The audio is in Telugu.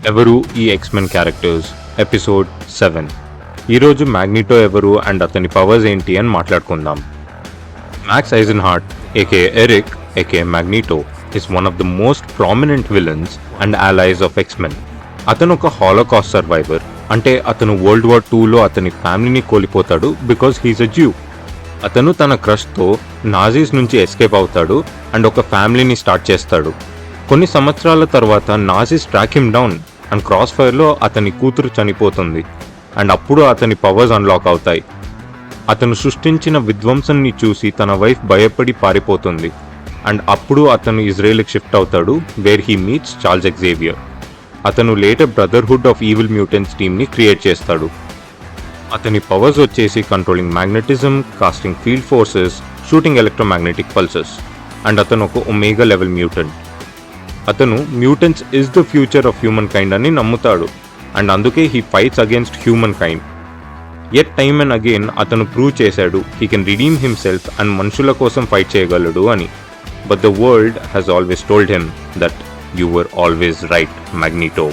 ఎవరు ఈ ఎక్స్మెన్ క్యారెక్టర్స్ ఎపిసోడ్ 7. ఈరోజు మ్యాగ్నిటో ఎవరు అండ్ అతని పవర్స్ ఏంటి అని మాట్లాడుకుందాం. Max Eisenhardt AKA Erik AKA Magneto is one of the most prominent villains and allies of X Men. అతను ఒక హాలోకాస్ట్ సర్వైవర్, అంటే అతను వరల్డ్ వార్ 2లో అతని ఫ్యామిలీని కోల్పోతాడు బికాస్ హీస్ అ జ్యూ. అతను తన క్రష్తో నాజీస్ నుంచి ఎస్కేప్ అవుతాడు అండ్ ఒక ఫ్యామిలీని స్టార్ట్ చేస్తాడు. కొన్ని సంవత్సరాల తర్వాత Nazis track him down and cross ఫైర్లో అతని కూతురు చనిపోతుంది అండ్ అప్పుడు అతని పవర్స్ అన్లాక్ అవుతాయి. అతను సృష్టించిన విధ్వంసాన్ని చూసి తన వైఫ్ భయపడి పారిపోతుంది అండ్ అప్పుడు అతను ఇజ్రాయెల్కి షిఫ్ట్ అవుతాడు, where he meets Charles Xavier. అతను later brotherhood of evil mutants టీమ్ని క్రియేట్ చేస్తాడు. అతని పవర్స్ వచ్చేసి controlling magnetism, casting field forces, shooting electromagnetic pulses and అతను ఒక ఒమేగా లెవెల్ మ్యూటెంట్. అతను mutants is the future of humankind అని నమ్ముతాడు అండ్ అందుకే he fights against humankind. At time and again అతను ప్రూవ్ చేశాడు he can redeem himself and మనుషుల కోసం ఫైట్ చేయగలడు అని. But the world has always told him that you were always right, మ్యాగ్నిటో.